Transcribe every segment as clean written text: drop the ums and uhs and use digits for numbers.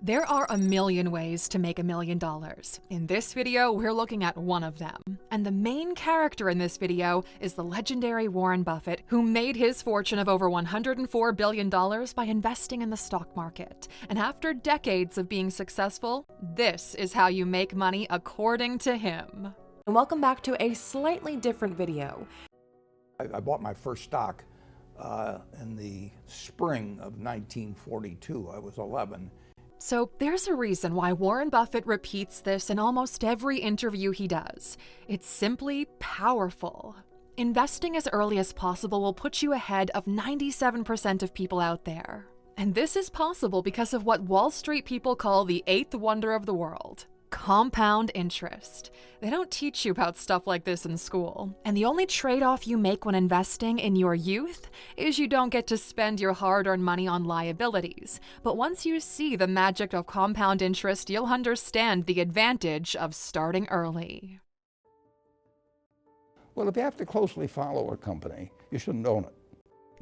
There are a million ways to make $1 million. In this video, we're looking at one of them. And the main character in this video is the legendary Warren Buffett, who made his fortune of over $104 billion by investing in the stock market. And after decades of being successful, this is how you make money according to him. And welcome back to a slightly different video. I bought my first stock in the spring of 1942. I was 11. So there's a reason why Warren Buffett repeats this in almost every interview he does. It's simply powerful. Investing as early as possible will put you ahead of 97% of people out there. And this is possible because of what Wall Street people call the eighth wonder of the world: compound interest. They don't teach you about stuff like this in school. And the only trade-off you make when investing in your youth is you don't get to spend your hard-earned money on liabilities. But once you see the magic of compound interest, you'll understand the advantage of starting early. Well, if you have to closely follow a company, you shouldn't own it.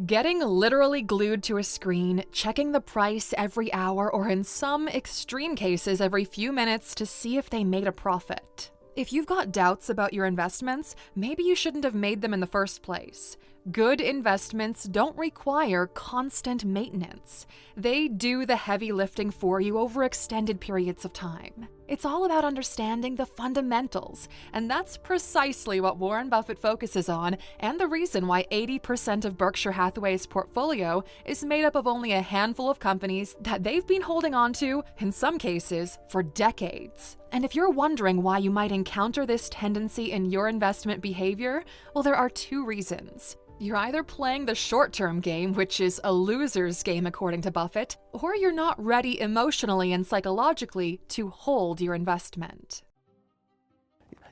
Getting literally glued to a screen, checking the price every hour, or in some extreme cases every few minutes to see if they made a profit. If you've got doubts about your investments, maybe you shouldn't have made them in the first place. Good investments don't require constant maintenance. They do the heavy lifting for you over extended periods of time. It's all about understanding the fundamentals, and that's precisely what Warren Buffett focuses on, and the reason why 80% of Berkshire Hathaway's portfolio is made up of only a handful of companies that they've been holding on to, in some cases, for decades. And if you're wondering why you might encounter this tendency in your investment behavior, well, there are two reasons. You're either playing the short-term game, which is a loser's game according to Buffett, or you're not ready emotionally and psychologically to hold your investment.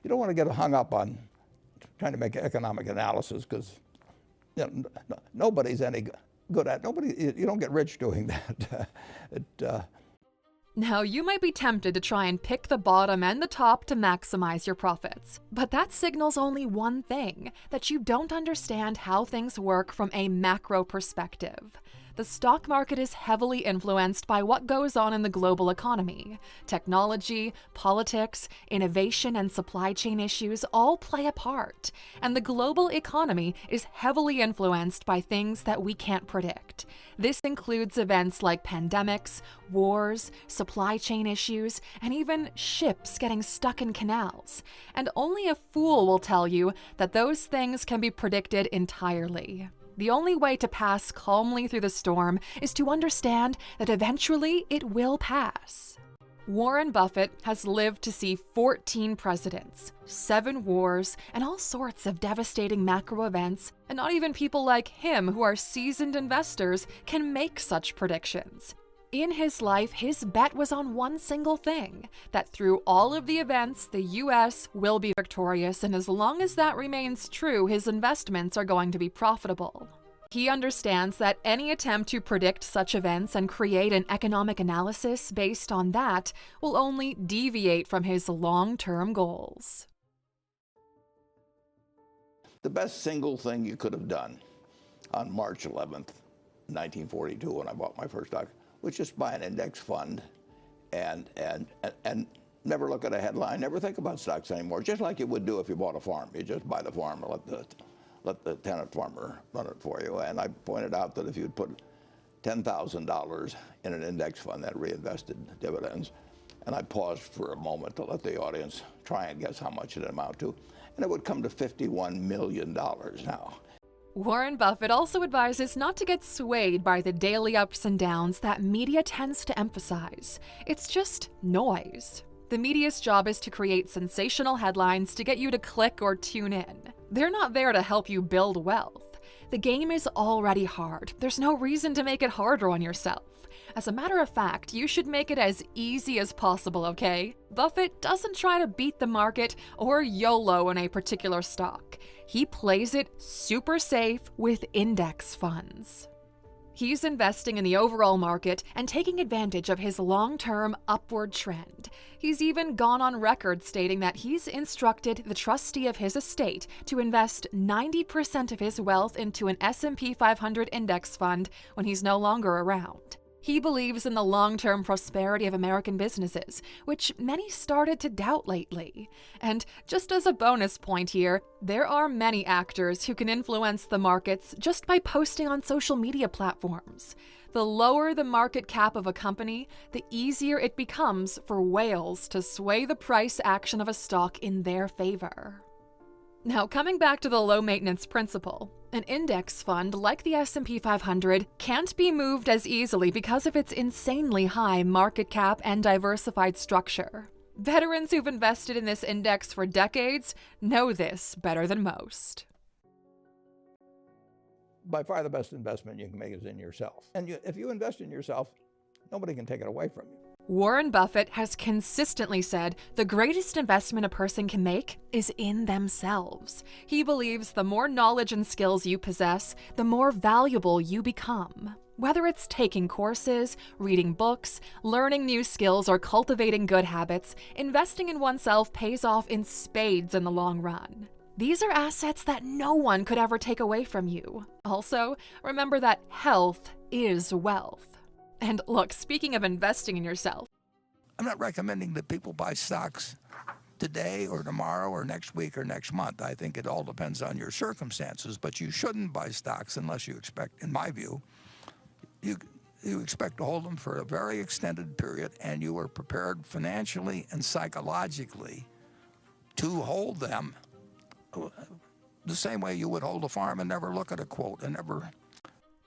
You don't want to get hung up on trying to make economic analysis because nobody's any good at it. You don't get rich doing that. Now, you might be tempted to try and pick the bottom and the top to maximize your profits, but that signals only one thing: that you don't understand how things work from a macro perspective. The stock market is heavily influenced by what goes on in the global economy. Technology, politics, innovation, and supply chain issues all play a part, and the global economy is heavily influenced by things that we can't predict. This includes events like pandemics, wars, supply chain issues, and even ships getting stuck in canals. And only a fool will tell you that those things can be predicted entirely. The only way to pass calmly through the storm is to understand that eventually it will pass. Warren Buffett has lived to see 14 presidents, 7 wars, and all sorts of devastating macro events, and not even people like him who are seasoned investors can make such predictions. In his life, his bet was on one single thing: that through all of the events, the US will be victorious, and as long as that remains true, his investments are going to be profitable. He understands that any attempt to predict such events and create an economic analysis based on that will only deviate from his long-term goals. The best single thing you could have done on March 11th, 1942, when I bought my first stock, was just buy an index fund and never look at a headline, never think about stocks anymore, just like you would do if you bought a farm. You just buy the farm and let the tenant farmer run it for you. And I pointed out that if you'd put $10,000 in an index fund that reinvested dividends, and I paused for a moment to let the audience try and guess how much it'd amount to, and it would come to $51 million now. Warren Buffett also advises not to get swayed by the daily ups and downs that media tends to emphasize. It's just noise. The media's job is to create sensational headlines to get you to click or tune in. They're not there to help you build wealth. The game is already hard. There's no reason to make it harder on yourself. As a matter of fact, you should make it as easy as possible, okay? Buffett doesn't try to beat the market or YOLO in a particular stock. He plays it super safe with index funds. He's investing in the overall market and taking advantage of his long-term upward trend. He's even gone on record stating that he's instructed the trustee of his estate to invest 90% of his wealth into an S&P 500 index fund when he's no longer around. He believes in the long-term prosperity of American businesses, which many started to doubt lately. And just as a bonus point here, there are many actors who can influence the markets just by posting on social media platforms. The lower the market cap of a company, the easier it becomes for whales to sway the price action of a stock in their favor. Now, coming back to the low-maintenance principle, an index fund like the S&P 500 can't be moved as easily because of its insanely high market cap and diversified structure. Veterans who've invested in this index for decades know this better than most. By far the best investment you can make is in yourself. And if you invest in yourself, nobody can take it away from you. Warren Buffett has consistently said the greatest investment a person can make is in themselves. He believes the more knowledge and skills you possess, the more valuable you become. Whether it's taking courses, reading books, learning new skills, or cultivating good habits, investing in oneself pays off in spades in the long run. These are assets that no one could ever take away from you. Also, remember that health is wealth. And look, speaking of investing in yourself, I'm not recommending that people buy stocks today or tomorrow or next week or next month. I think it all depends on your circumstances, but you shouldn't buy stocks unless you expect, in my view, you expect to hold them for a very extended period and you are prepared financially and psychologically to hold them the same way you would hold a farm and never look at a quote and never...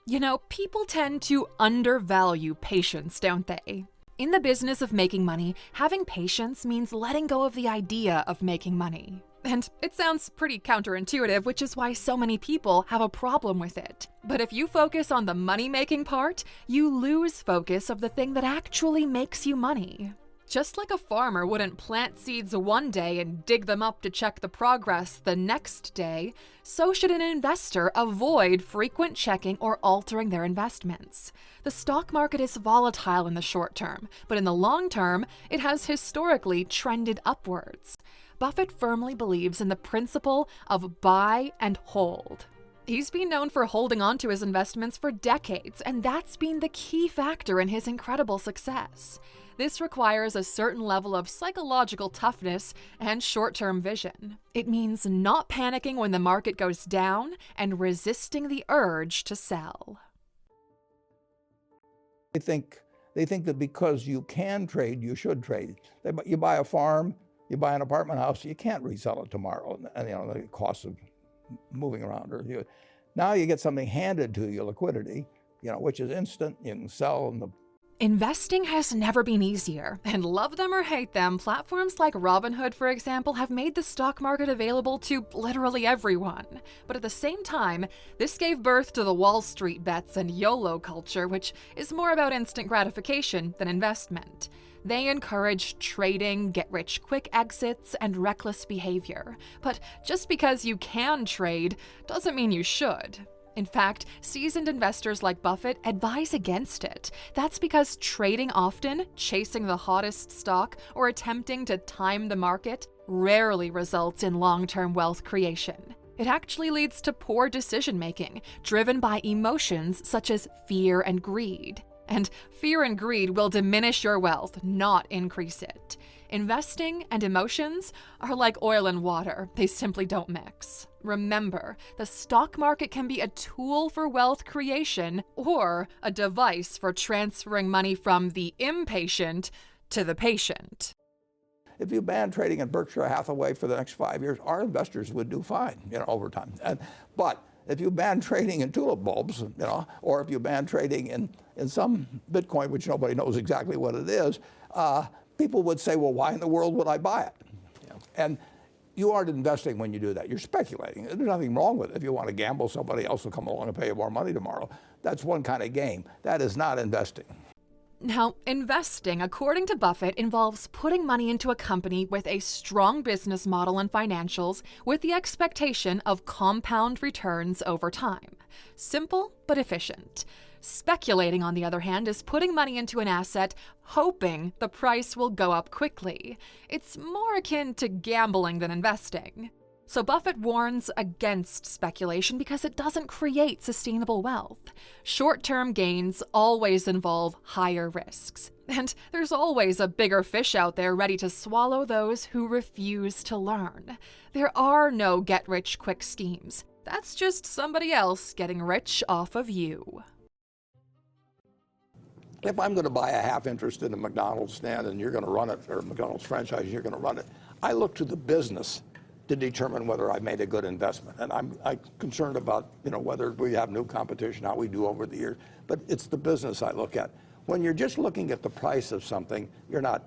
You know, people tend to undervalue patience, don't they? In the business of making money, having patience means letting go of the idea of making money. And it sounds pretty counterintuitive, which is why so many people have a problem with it. But if you focus on the money-making part, you lose focus of the thing that actually makes you money. Just like a farmer wouldn't plant seeds one day and dig them up to check the progress the next day, so should an investor avoid frequent checking or altering their investments. The stock market is volatile in the short term, but in the long term, it has historically trended upwards. Buffett firmly believes in the principle of buy and hold. He's been known for holding on to his investments for decades, and that's been the key factor in his incredible success. This requires a certain level of psychological toughness and short-term vision. It means not panicking when the market goes down and resisting the urge to sell. They think that because you can trade, you should trade. You buy a farm, you buy an apartment house, you can't resell it tomorrow, and the cost of moving around. Now you get something handed to you, liquidity, which is instant. You can sell, and Investing has never been easier, and love them or hate them, platforms like Robinhood, for example, have made the stock market available to literally everyone. But at the same time, this gave birth to the Wall Street bets and YOLO culture, which is more about instant gratification than investment. They encourage trading, get-rich-quick exits, and reckless behavior. But just because you can trade doesn't mean you should. In fact, seasoned investors like Buffett advise against it. That's because trading often, chasing the hottest stock, or attempting to time the market rarely results in long-term wealth creation. It actually leads to poor decision-making, driven by emotions such as fear and greed. And fear and greed will diminish your wealth, not increase it. Investing and emotions are like oil and water. They simply don't mix. Remember, the stock market can be a tool for wealth creation or a device for transferring money from the impatient to the patient. if you ban trading at Berkshire Hathaway for the next 5 years, our investors would do fine, over time. But if you ban trading in tulip bulbs, or if you ban trading in some Bitcoin, which nobody knows exactly what it is, people would say, well, why in the world would I buy it? And you aren't investing when you do that. You're speculating. There's nothing wrong with it. If you want to gamble, somebody else will come along and pay you more money tomorrow. That's one kind of game. That is not investing. Now, investing, according to Buffett, involves putting money into a company with a strong business model and financials with the expectation of compound returns over time. Simple, but efficient. Speculating, on the other hand, is putting money into an asset hoping the price will go up quickly. It's more akin to gambling than investing. So Buffett warns against speculation because it doesn't create sustainable wealth. Short-term gains always involve higher risks. And there's always a bigger fish out there ready to swallow those who refuse to learn. There are no get-rich-quick schemes. That's just somebody else getting rich off of you. If I'm going to buy a half interest in a McDonald's stand and you're going to run it, or McDonald's franchise, you're going to run it, I look to the business to determine whether I made a good investment. And I'm concerned about, whether we have new competition, how we do over the years. But it's the business I look at. When you're just looking at the price of something, you're not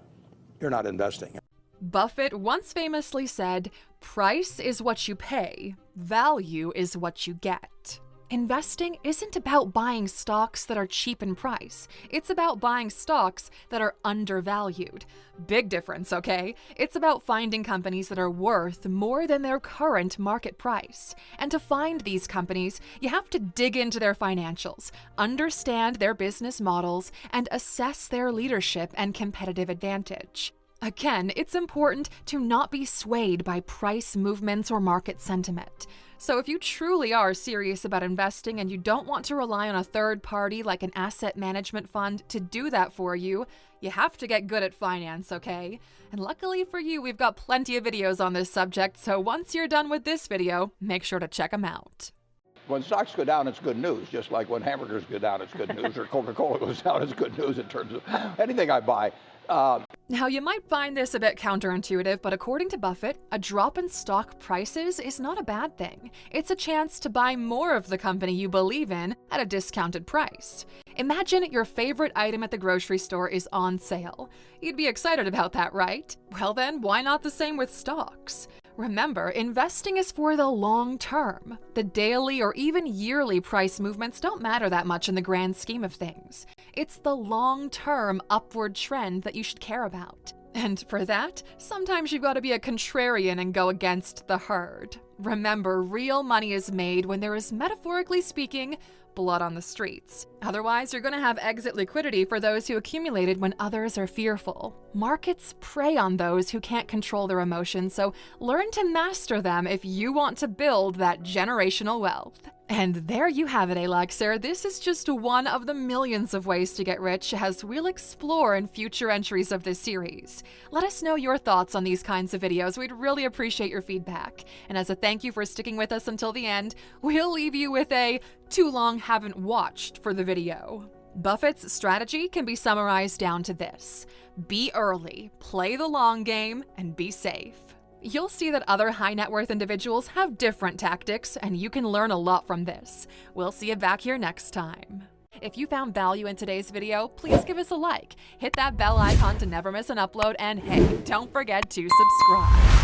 investing. Buffett once famously said, "Price is what you pay, value is what you get." Investing isn't about buying stocks that are cheap in price. It's about buying stocks that are undervalued. Big difference, okay? It's about finding companies that are worth more than their current market price. And to find these companies, you have to dig into their financials, understand their business models, and assess their leadership and competitive advantage. Again, it's important to not be swayed by price movements or market sentiment. So if you truly are serious about investing and you don't want to rely on a third party like an asset management fund to do that for you, you have to get good at finance, okay? And luckily for you, we've got plenty of videos on this subject, so once you're done with this video, make sure to check them out. When stocks go down, it's good news, just like when hamburgers go down, it's good news, or Coca-Cola goes down, it's good news in terms of anything I buy. Now, you might find this a bit counterintuitive, but according to Buffett, a drop in stock prices is not a bad thing. It's a chance to buy more of the company you believe in at a discounted price. Imagine your favorite item at the grocery store is on sale. You'd be excited about that, right? Well then, why not the same with stocks? Remember, investing is for the long term. The daily or even yearly price movements don't matter that much in the grand scheme of things. It's the long-term upward trend that you should care about. And for that, sometimes you've got to be a contrarian and go against the herd. Remember, real money is made when there is, metaphorically speaking, blood on the streets. Otherwise, you're going to have exit liquidity for those who accumulated when others are fearful. Markets prey on those who can't control their emotions, so learn to master them if you want to build that generational wealth. And there you have it, Alexer. This is just one of the millions of ways to get rich, as we'll explore in future entries of this series. Let us know your thoughts on these kinds of videos. We'd really appreciate your feedback. And as a thank you for sticking with us until the end, we'll leave you with a too long haven't watched for the video. Buffett's strategy can be summarized down to this: be early, play the long game, and be safe. You'll see that other high net worth individuals have different tactics, and you can learn a lot from this. We'll see you back here next time. If you found value in today's video, please give us a like, hit that bell icon to never miss an upload, and hey, don't forget to subscribe.